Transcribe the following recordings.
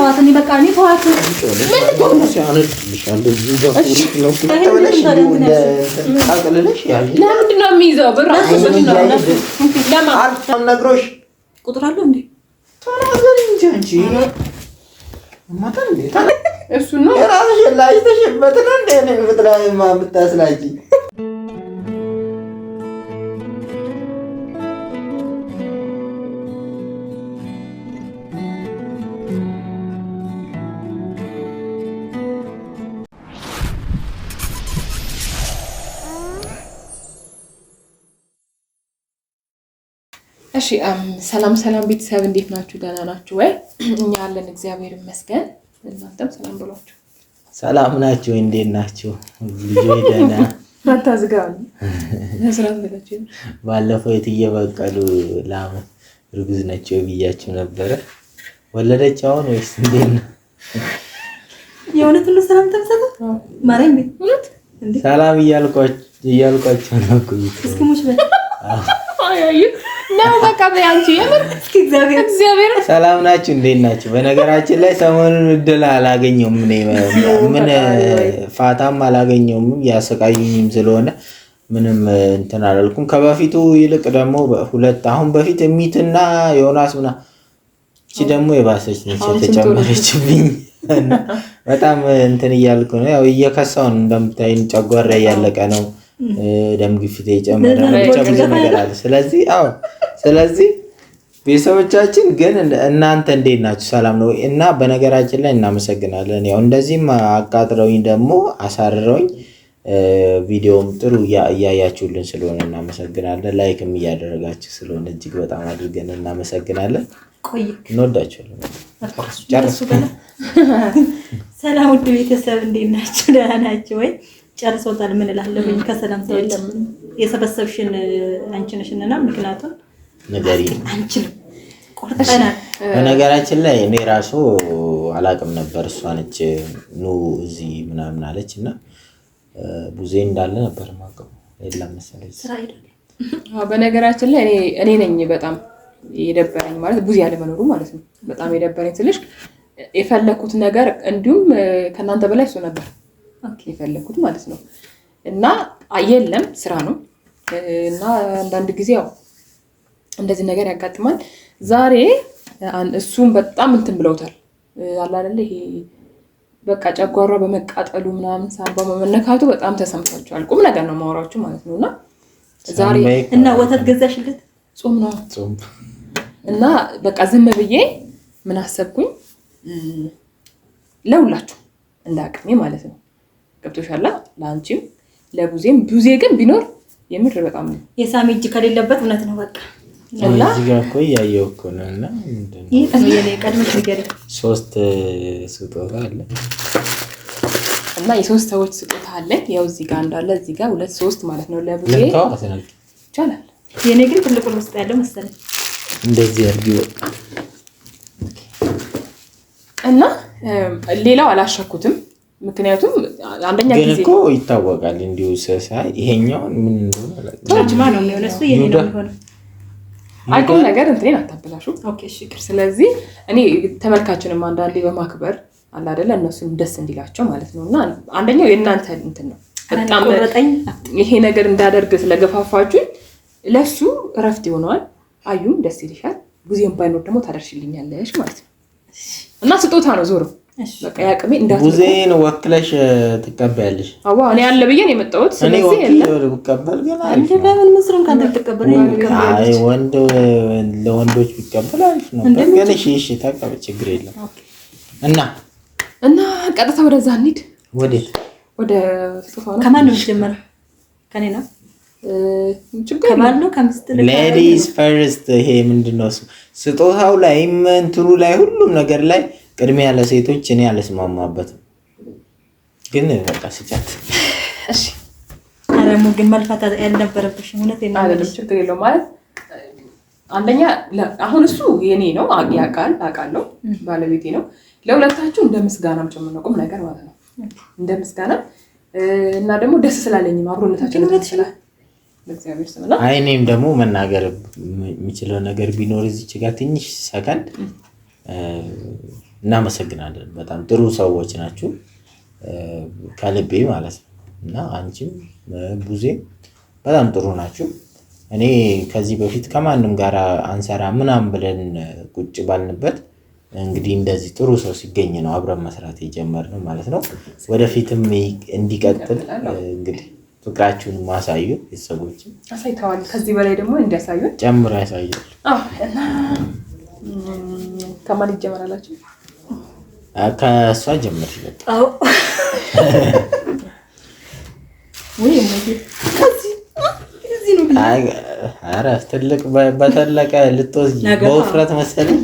ተዋት እኔ በቃ እኔ ተዋት ምን ሲያነድ ልሻለሁ ለምንድን ነው የሚይዘው ብር ነግሮሽ ቁጥር አለው እንዴ ተናገሪ እንጂ አንቺ ማታን እንዴ እሱ ነው የራስሽ ላይ ተሸበተና እንደ እኔ ፍጥራማ ብታስላጂ እሺ ሰላም ቤተሰብ እንዴት ናችሁ? ደህና ናችሁ ወይ? እኛ አለን እግዚአብሔር ይመስገን። እናንተም ሰላም ብሏችሁ። ሰላም ናችሁ? እንዴት ናችሁ? ልጆች ደህና አታዝጋው ለስራት ለታችሁ። ባለፈው የትየበቀሉ ላም ርጉዝ ነች ብያችሁ ነበረ። ወለደች አሁን ወይስ እንዴት ነው? የእውነት ነው ሰላም ተመሰለ ማረኝ ቤት እንዴ ሰላም እያልኳችሁ ነው እኮ እስኪ ሙሽ በል አይ ነው በቃ በያንቺ የምር እስኪ እግዚአብሔር ሰላም ናችሁ? እንዴት ናችሁ? በነገራችን ላይ ሰሞኑን እድል አላገኘሁም ምን ፋታም አላገኘሁም ያሰቃዩኝም ስለሆነ ምንም እንትን አላልኩም። ከበፊቱ ይልቅ ደግሞ ሁለት አሁን በፊት ሚትና ዮናስና እቺ ደግሞ የባሰች ነች የተጨመረችብኝ በጣም እንትን እያልኩ ነው። ያው እየከሳው ነው እንደምታዩኝ፣ ጨጓራ እያለቀ ነው፣ ደም ግፊት እየጨመረ ነው፣ ብዙ ነገር አለ። ስለዚህ ቤተሰቦቻችን ግን እናንተ እንዴት ናችሁ? ሰላም ነው? እና በነገራችን ላይ እናመሰግናለን። ያው እንደዚህም አቃጥረውኝ ደግሞ አሳርረውኝ ቪዲዮም ጥሩ እያያችሁልን ስለሆነ እናመሰግናለን። ላይክም እያደረጋችሁ ስለሆነ እጅግ በጣም አድርገን እናመሰግናለን። እንወዳችኋለን። ጨርሱ። ሰላም ውድ ቤተሰብ እንዴት ናችሁ? ደህና ናችሁ ወይ? ጨርሶታል። ምን እላለሁኝ ከሰላም ሰው የሰበሰብሽን አንቺ ነሽና ምክንያቱም ነገሪ አንቺ ነው ቆርጠናል። በነገራችን ላይ እኔ ራሱ አላቅም ነበር። እሷ ነች ኑ እዚህ ምናምን አለችና ቡዜ እንዳለ ነበር ማቀው የለም መሰለኝ ስራ አይደለም። በነገራችን ላይ እኔ ነኝ በጣም የደበረኝ ማለት ቡዜ ያለ መኖሩ ማለት ነው። በጣም የደበረኝ ስልሽ የፈለኩት ነገር እንዲሁም ከናንተ በላይ እሱ ነበር የፈለኩት ማለት ነው። እና የለም ስራ ነው እና አንዳንድ ጊዜ ያው እንደዚህ ነገር ያጋጥማል። ዛሬ እሱም በጣም እንትን ብለውታል አለ አይደል? ይሄ በቃ ጨጓራ በመቃጠሉ ምናምን ሳባ በመነካቱ በጣም ተሰምቷቸዋል። ቁም ነገር ነው ማወራችሁ ማለት ነውና ዛሬ እና ወተት ገዛሽለት? ጾም ነው እና በቃ ዝም ብዬ ምን አሰብኩኝ ለሁላችሁ እንዳቅሜ ማለት ነው። ገብቶሻል? ለአንቺም ለቡዜም ቡዜ ግን ቢኖር የምር በጣም የሳሚ እጅ ከሌለበት እውነት ነው በቃ እና እዚህ ጋር እኮ ያየው እኮ ነውና ምንድነው ይሄ ነው የኔ ቀድመሽ ነገር 3 ስጦታ አለ እና የሶስት ሰዎች ስጦታ አለ። ያው እዚህ ጋር እንዳለ እዚህ ጋር 2 3 ማለት ነው ለቡዜ ይቻላል። የኔ ግን ትልቁ ውስጥ ያለው መሰለኝ እንደዚህ አድርጊው እና ሌላው አላሸኩትም። ምክንያቱም አንደኛ ጊዜ ግን እኮ ይታወቃል እንዲው ሳይ ይሄኛው ምን እንደሆነ ታጅማ ነው የሚሆነው እሱ የኔ ነው የሚሆነው። አይቆም ነገር እንትን አታበላሹ። ኦኬ እሺ። ስለዚህ እኔ ተመልካችንም አንዳንዴ በማክበር አለ አይደለ እነሱም ደስ እንዲላቸው ማለት ነውና አንደኛው የእናንተ እንትን ነው በጣም ይሄ ነገር እንዳደርግ ስለገፋፋችሁ ለሱ እረፍት ይሆናል። አዩም ደስ ይልሻል፣ ቡዜም ባይኖር ደግሞ ታደርሽልኛለሽ ማለት ነው እና ስጦታ ነው ዞሮ በቃ ያቅሜ እንዳትሉ ቡዜን ወክለሽ ትቀበያለሽ። አዎ እኔ ያለ በየኔ የመጣሁት ስለዚህ ልቀበል ግን አንተ ለምን መስሩን ካንተ ተቀበል ነው? አይ ለወንዶች ቢቀበል አሪፍ ነው። ግን እሺ ተቀበል ችግር የለም። እና ቀጥታ ወደዛ እንሂድ። ወደ ስጦታው ነው። ከማን ነው የጀመረው? ከኔ ነው ችግር ከማን ነው? ከምስት ሌዲስ ፈርስት። ይሄ ምንድነው ስጦታው ላይ እንትኑ ላይ ሁሉም ነገር ላይ ቅድሚያ ለሴቶች እኔ አልስማማበትም። ግን በቃ ስጫት እሺ። አረሙ ግን መልፋታ ያልነበረብሽ እውነት ነው አይደለም። ችግር የለውም ማለት አንደኛ አሁን እሱ የኔ ነው አውቃለሁ፣ ባለቤቴ ነው። ለሁለታችሁ እንደምስጋናም ጭምር ነው ቁም ነገር ማለት ነው። እንደምስጋና እና ደግሞ ደስ ስላለኝ አብሮነታችን ነው ተሰላ ለእግዚአብሔር ስምና አይኔም ደግሞ መናገር የሚችለው ነገር ቢኖር እዚች ጋር ትንሽ ሰከንድ እናመሰግናለን። በጣም ጥሩ ሰዎች ናችሁ ከልቤ ማለት ነው። እና አንቺም ቡዜ በጣም ጥሩ ናችሁ። እኔ ከዚህ በፊት ከማንም ጋር አንሰራ ምናምን ብለን ቁጭ ባልንበት እንግዲህ እንደዚህ ጥሩ ሰው ሲገኝ ነው አብረን መስራት የጀመርነው ማለት ነው። ወደፊትም እንዲቀጥል እንግዲህ ፍቅራችሁን ማሳዩ ቤተሰቦች አሳይተዋል። ከዚህ በላይ ደግሞ እንዲያሳዩ ጨምሮ ያሳያል። እና ከማን ይጀምራላችሁ? ከእሷ ጀምር ይበቃ። ኧረ ትልቅ በተለቀ ልትወስጂ በውፍረት መሰለኝ።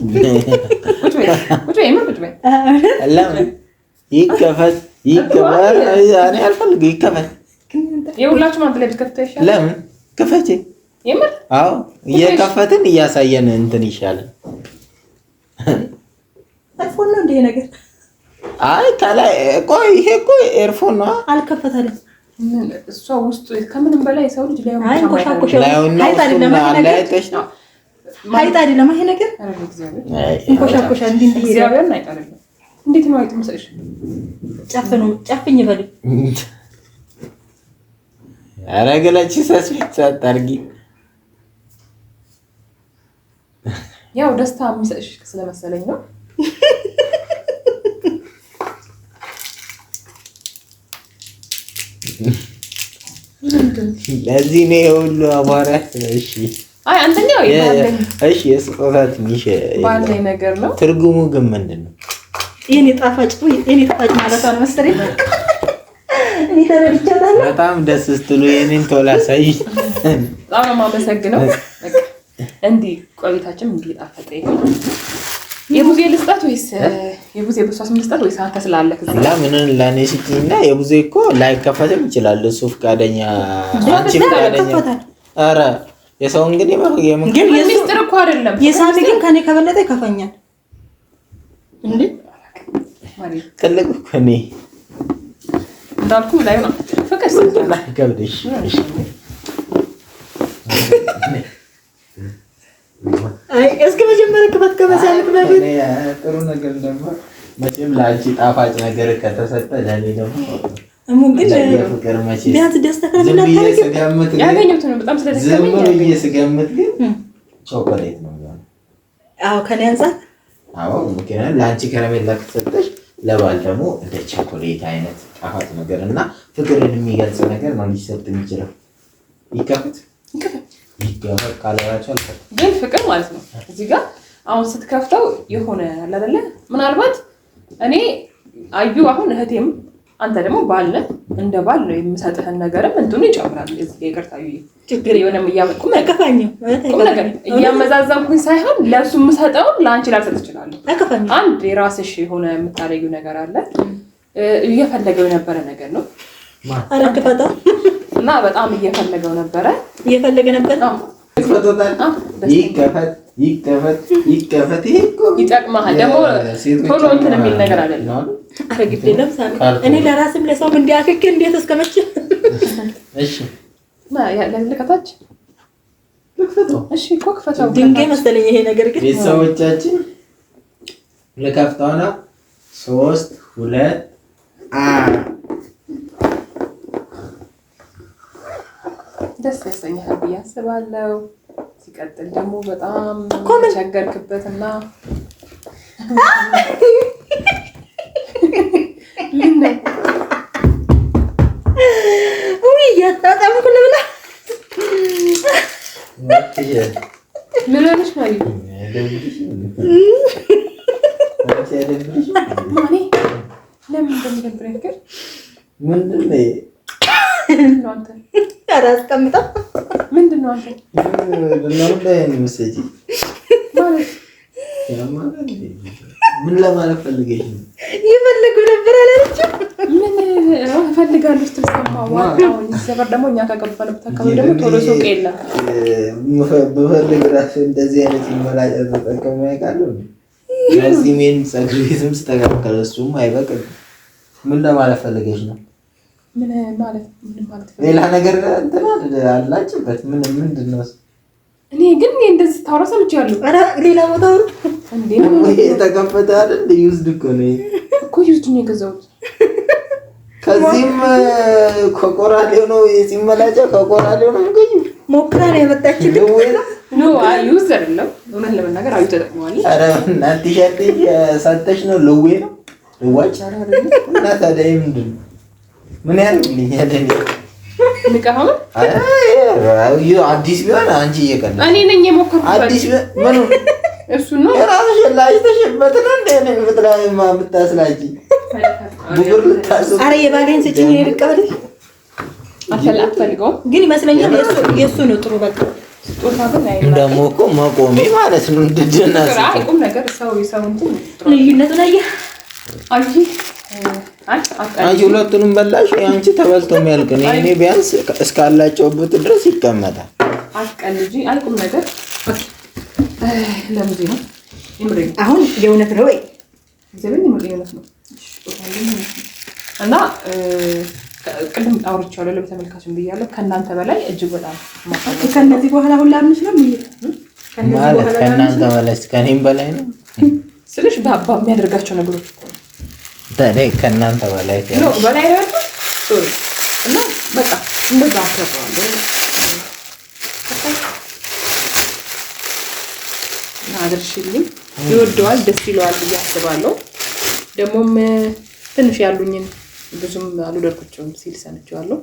ለምን ይከፈት ይከፈት? እኔ አልፈልግም። ይከፈት የሁላችሁም አንድ ላይ ብትከፍቱ ይሻላል። ለምን ክፈቼ? የምር አዎ፣ እየከፈትን እያሳየን እንትን ይሻላል። አይፎን ነው እንደ ነገር። አይ ከላይ ቆይ፣ ይሄ እኮ ኤርፎን ነው። አልከፈታለም። እሷ ውስጥ ከምንም በላይ ሰው ልጅ ላይ አይ ቆሻቆሻ ሀይጥ አይደለም ይሄ ነገር። ቆሻቆሻ እንዲህ እግዚአብሔር ነው አይጣለም። እንዴት ነው አይጥ መስልሽ? ጨፍኝ ይበል። ኧረ ገለቺ ሰስፊት አታርጊ። ያው ደስታ የሚሰጥሽ ስለመሰለኝ ነው። ለዚህ ነው ሁሉ አቧራ። እሺ አይ አንተኛው ይባለኝ። እሺ የስጦታ ትንሽ ባለኝ ነገር ነው። ትርጉሙ ግን ምንድነው? የኔ ጣፋጭ ማለት ነው መሰለኝ። እኔ ተረድቻለሁ። በጣም ደስ ስትሉ የኔን ቶሎ አሳይ። በጣም ነው የማመሰግነው። እንዲህ ቆይታችን እንዲህ ጣፈጠ። የቡዜ ልስጣት ወይስ የቡዜ በሷስ ልስጣት ወይስ አንተ ስላለክ እዚህ ለምን ለኔ ሲቲና የቡዜ እኮ ላይከፈትም ይችላል። እሱ ፍቃደኛ አንቺ ፍቃደኛ። ኧረ የሰው እንግዲህ ግን ሚስጥር እኮ አይደለም። የሳሚ ግን ከኔ ከበለጠ ይከፋኛል እንዴ? ትልቅ እኮ ነኝ እንዳልኩ ላይ ነው ፍቅር ሰጥተና ገብደሽ። አይ እስከ መጀመሪያ ከፈት ከመሳለክ በፊት ጥሩ ነገር ደግሞ መቼም ለአንቺ ጣፋጭ ነገር ከተሰጠ ለኔ ደግሞ ግን ፍቅር መቼ ቢያንስ ደስታ ካለ ያገኘሁት ነው። በጣም ስለተከመኝ ዝም ብዬ ስገምት ግን ቾኮሌት ነው። አዎ ከኔ አንፃር አዎ ምክንያቱም ለአንቺ ከረሜላ ከተሰጠሽ ለባል ደግሞ እንደ ቾኮሌት አይነት ጣፋጭ ነገር እና ፍቅርን የሚገልጽ ነገር ነው ሊሰጥ የሚችለው። ይከፈት ካላችሁ ግን ፍቅር ማለት ነው። እዚህ ጋር አሁን ስትከፍተው የሆነ አለ አይደለ? ምናልባት እኔ አዩ አሁን እህቴም አንተ ደግሞ ባል ነህ። እንደ ባል ነው የምሰጥህን ነገርም እንትኑ ይጨምራል። እዚህ ጋር ይቅርታ ችግር የሆነም እያመጣሁ ነገር እያመዛዘንኩኝ ሳይሆን ለሱ የምሰጠውን ለአንቺ ላልሰጥ እችላለሁ። አንድ የራስሽ የሆነ የምታለዩ ነገር አለ። እየፈለገው የነበረ ነገር ነው። አረከፈታ እና በጣም እየፈለገ ነበር። ይከፈት ይጠቅማል። ደግሞ ቶሎ እንትን የሚል ነገር አይደለም። አረግዴ ለምሳሌ እኔ ለራስም ለሰውም እንዲያክክ እንዴት እስከመቼ? እሺ ለከታች ልክፈተው። እሺ እኮ ክፈተው። ድንጋይ መሰለኝ ይሄ ነገር ግን ቤተሰቦቻችን ልከፍተው ነው። 3 2 ደስ ያሰኛል ብዬ አስባለሁ። ሲቀጥል ደግሞ በጣም ቸገርክበትና እያጣጣምኩ ልብላ። ምን ሆነሽ ነው? ለምን እንደሚደብረኝ ግን ምንድን ነው አንተ አስቀምጠው ምንድን ነው አንተ ምን ለማለት ፈልገሽ ነው? ይፈልጉ ነበር አላለችም? ምን እፈልጋለሁ ስትል ሰማሁ። ሰፈር ደግሞ እኛ ከገባንበት አካባቢ ደግሞ ቶሎ ሱቅ የለም። ብፈልግ እራሱ እንደዚህ አይነት ይመላጭ ተጠቀሙ ያውቃሉ። ለዚህ ምን ፀጉር ቤትም ስተካከለ እሱም አይበቅም። ምን ለማለት ፈልገሽ ነው? ምን ማለት ሌላ ነገር እንትን አላችበት? ምንድን ነው? እኔ ግን እንደዚህ ታወራ ሰምቻለሁ። ኧረ ሌላ ቦታ እንዴ ነው የተከፈተ አይደል? ዩዝድ እኮ ነው ዩዝድ ነው የገዛሁት። ከዚህም ኮቆራሌው ነው ሲመላጫ ኮቆራሌው ነው እንግዲህ ሞክራ ነው የመጣችው። ኖ ዩዝ አይደለም። እውነት ለመናገር አዩ ተጠቅመዋለች። ኧረ እናትሽ ሰተሽ ነው ልዌ ነው ልዋጭ እና ታዲያ ምንድን ነው ምን ያደርግልኛል? ንቀሃው አዲስ ቢሆን አንቺ እየቀለድሽ እኔ ነኝ የሞከርኩት። አዲስ ምን እሱ ነው የራስሽ ላይተሽበት ነው እንደ ፍጥራዊ ማምጣስላጂ ቡጉር ልታስብ። ኧረ የባሌን ስጭኝ ልቀበልሽ አልፈልገውም ግን ይመስለኛል የእሱ ነው ጥሩ። በቃ ስጦታ ግን ደግሞ እኮ መቆሜ ማለት ነው እንድድና ቁም ነገር ሰው እንትን ልዩነቱን አየህ አንቺ ሁለቱንም በላሽ። አንቺ ተበልቶ የሚያልቅ ነው። እኔ ቢያንስ እስካላጨውበት ድረስ ይቀመጣል። አትቀልጂ። ቁም ነገር ለሙዚ ነው ይምረኝ። አሁን የእውነት ነው ወይ ዘበኝ የእውነት ነው እና ቅድም አውርቻለሁ ለተመልካችን ብያለሁ። ከእናንተ በላይ እጅግ በጣም ከነዚህ በኋላ ሁላ አምንሽ ነው ማለት ከእናንተ በላይ ከእኔም በላይ ነው ስልሽ ባባ የሚያደርጋቸው ነገሮች እኮ ነው። ታዲያ ከእናንተ በላይ ነው በላይ ነው ሶሪ እና በቃ እንደዛ አከብረዋለሁ እና አድርሽልኝ። ይወደዋል፣ ደስ ይለዋል ብዬ አስባለሁ። ደግሞም ትንሽ ያሉኝን ብዙም አልወደድኩቸውም ሲል ሰምቼዋለሁ።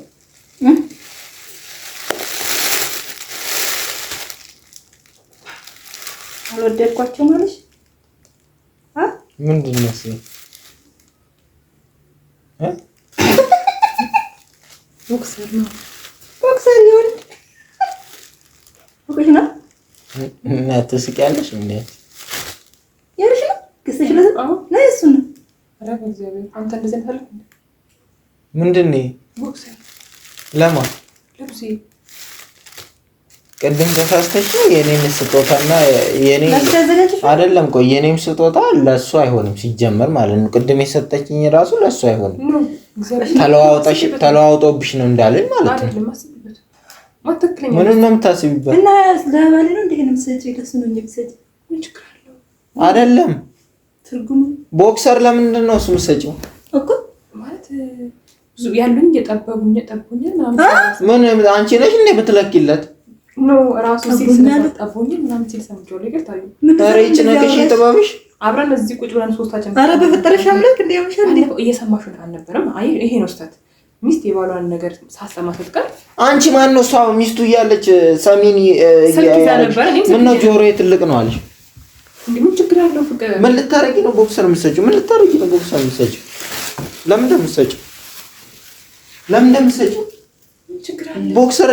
አልወደድኳቸው ማለት ምንድን ነው እሱ? ቦክሰር ነው ይሁን ቦክሰር ነው እና ትስቂያለሽ እንዴ? ያርሽ ነው ከሰሽ ለዛ ነው እሱ ነው። ኧረ በእግዚአብሔር አንተ እንደዚህ ታልኩ ምንድን ነው ቦክሰር ለማ ልብሴ ቅድም ተሳስተሽ ነው የኔን ስጦታና የኔ አይደለም። ቆይ የኔም ስጦታ ለሱ አይሆንም ሲጀመር ማለት ነው። ቅድም የሰጠችኝ ራሱ ለሱ አይሆንም። ተለዋውጦብሽ ነው እንዳለኝ ማለት ነው። ምንም ነው የምታስቢበት እና ስለባለ ነው እንዴ ነው ሰጪ ለሱ ነው የሚሰጪ ምን ችግር አለው? አይደለም ትርጉሙ ቦክሰር ለምንድን ነው እሱ የምትሰጪው እኮ ማለት ብዙ ያሉኝ የጠበቡኝ ምናምን ምን አንቺ ነሽ እንዴ ብትለኪለት ነው ራሱ ሲል ስለጠበቡኝ ምናምን ሲል ሰምቼዋለሁ። ይቅርታዩ ታሪጭ ነሽ ጥበብሽ አብረን እዚህ ቁጭ ብለን ሶስታችን አረ በፈጠረሽ አምላክ እንዴ ያምሻል እንዴ እየሰማሽ አልነበረም? አይ ይሄ ነው ስህተት። ሚስት የባሏን ነገር ሳሰማ ስትቀር አንቺ ማን ነው እሷ ሚስቱ እያለች ሰሚን ምን ነው ጆሮዬ ትልቅ ነው አለሽ እንዴ? ምን ችግር አለው? ፍቅር ምን ልታረጊ ነው ቦክሰር የምትሰጪው? ምን ልታረጊ ነው ቦክሰር የምትሰጪው? ለምን እንደምትሰጪው ችግር አለ? ቦክሰር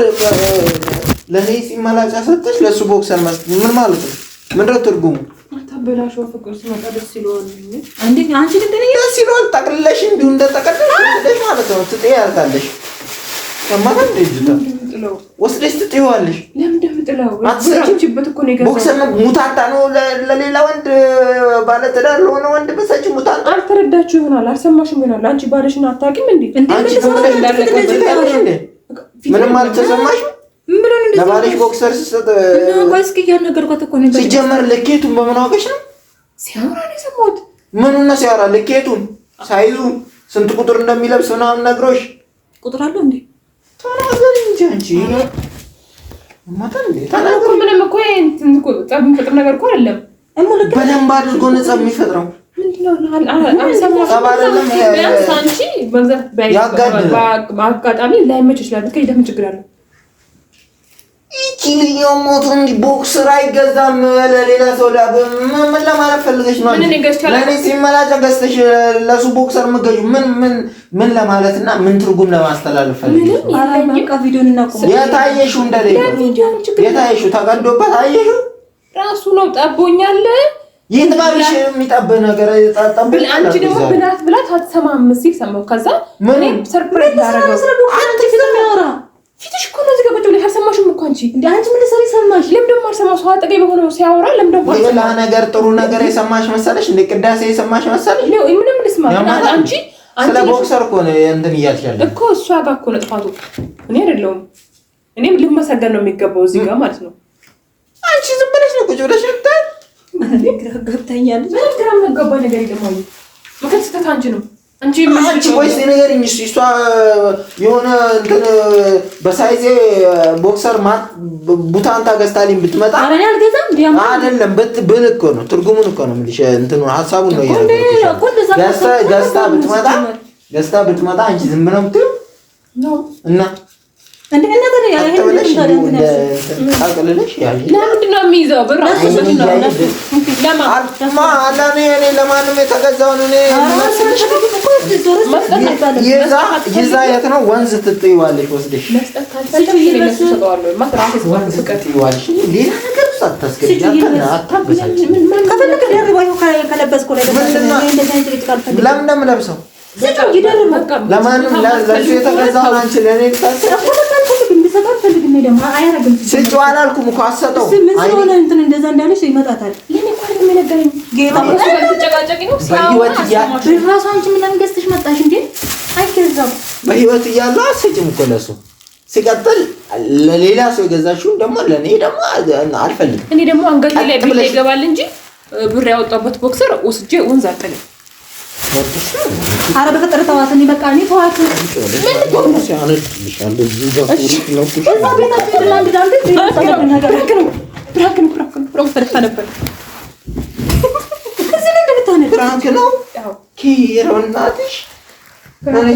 ለኔ ሲመላጫ ሰጥተሽ ለሱ ቦክሰር መስጠት ምን ማለት ነው? ምንድነው ትርጉሙ? አታበላሽው። ፍቅር ሲመጣ ደስ ይለዋል እንዴ? አንቺ ግን ደስ ይለዋል። ጠቅልለሽ እንዲሁ እንደጠቀለሽ ማለት ነው ትጥያለሽ። ከማን እንደጅታ ወስደሽ ትጥይዋለሽ። ለምን እንደምጥለው አትሰጪበት እኮ ነው የገዛው። ቦክሰር ሙታታ ነው ለሌላ ወንድ ባለትዳር ለሆነ ወንድ በሰጪ ሙታታ። አልተረዳችሁ ይሆናል፣ አልሰማሽም ይሆናል። አንቺ ባልሽን አታውቂም እንዴ? አንቺ ምንም አልተሰማሽም? ለባልሽ ቦክሰር ሲሰጥ ቆይስኪ ያነገርኳት እኮ ነው። ሲጀመር ልኬቱን በምን አውቀሽ ነው? ሲያወራ ነው የሰማሁት። ምኑን ነው ሲያወራ? ልኬቱን ሳይዙን ስንት ቁጥር እንደሚለብስ ምናምን ነግሮሽ ቁጥር አለው እንዴ? ተናገሪ እንጂ አንቺ ማታን እንዴ ተናገሪ። ምንም እኮ እንትን እኮ ጸብ የሚፈጥር ነገር እኮ አይደለም። በደንብ አድርጎ ነው ጸብ የሚፈጥረው። ምንድነው አንቺ በግዛት በአጋጣሚ ላይመች ይችላል። ከዚህ ለምን ችግር አለው? ይቺ ልጅው ሞቱ እንጂ ቦክሰር አይገዛም ለሌላ ሰው ምን ለማለት ፈልገሽ ነው? ለኔ ሲመላጫ ገዝተሽ ለሱ ቦክሰር ምገጁ ምን ለማለትና ምን ትርጉም ለማስተላለፍ ፈልገሽ ነው? አላማቃ ቪዲዮን እናቆም። የታየሽው እንደሌለ የታየሽው ተቀዶበት አየሽው? ራሱ ነው ጠቦኛል። ይጥባብሽ የሚጠብ ነገር ብል አንቺ ደግሞ ብላት አትሰማም ሲል ሰማሁ። ከዛ እኔ ሰርፕራይዝ አደረገው። አንቺ ስለሚያወራ ፊትሽ እኮ ነው ዝጋ ብቻ አልሰማሽም እኮ አንቺ እንዴ? አንቺ ምን ሰሪ ሰማሽ? ለምን ደግሞ አልሰማው? ሰው አጠገብ ሆኖ ሲያወራ ለምን ደግሞ ሌላ ነገር ጥሩ ነገር የሰማሽ መሰለሽ? እንደ ቅዳሴ የሰማሽ መሰለሽ? ምንም ልስማ አንቺ ስለ ቦክሰር እኮ ነው እንትን እያልሻለሁ እኮ እሷ ጋር እኮ ነው ጥፋቱ። እኔ አይደለሁም። እኔም ልመሰገን ነው የሚገባው እዚህ ጋር ማለት ነው። አንቺ ዝም ብለሽ ነው ቁጭ ብለሽ እንትን ግራ ገብታኛለች። ምን ግራ የሚያጋባ ነገር የለም። ምክር ስተት አንቺ ነው አንቺ ወይስ ንገሪኝ። እሷ የሆነ እንትን በሳይዜ ቦክሰር ቡታንታ ገዝታልኝ ብትመጣ አይደለም ብል እኮ ነው ትርጉሙን እኮ ነው የምልሽ። እንትኑ ሀሳቡን ነው ገዝታ ብትመጣ አንቺ ዝም ብለው የምትይው እና ለምንድን ነው የሚይዘው? ብር ለማንም የተገዛውን ይዛ የት ነው ወንዝ ትጥይዋለሽ ወስደሽ ሌላ ነገር አታስገቢ። ለምን ነው የምለብሰው? ለማንም ለእሱ የተገዛውን አንቺ ለእኔ ስጭው አላልኩም እኮ አትሰጠውም። እንደዛ እንዳለሽ ይመጣታል። በህይወት እያለሁ አትሰጭም እኮ ለእሱ። ሲቀጥል ለሌላ ሰው የገዛሽውን ደግሞ ለእኔ ደግሞ አልፈልግም። እኔ ደግሞ አንገቴ ላይ ቢላ ይገባል እንጂ ብር ያወጣበት ቦክሰር ወስጄ ወንዝ አልጥልም። ኧረ በፈጠረ ተዋት። እኔ በቃ እኔ ተዋት።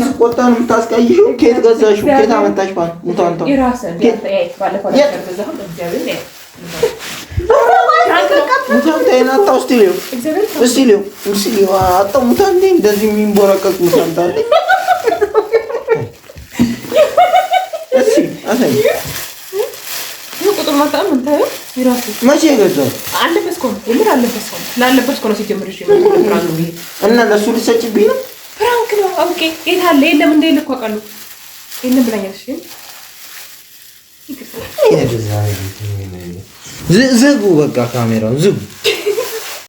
ስቆጣ ነው የምታስቀይሽው። ከየት ገዛሽው? ከየት አመጣሽ? ሙታንታ ሙታንታ አጣው ሙታንታ እንደዚህ የሚንቦረቀቅ ሙታንታ አለ። መቼ ገዛው? እና ለእሱ ልትሰጪብኝ ነው? ፍራንክ ነው። ኦኬ የት አለ? የለም እንደ ልኳ ቃሉ የለም ብላኛለሽ። ዝጉ፣ በቃ ካሜራውን ዝጉ።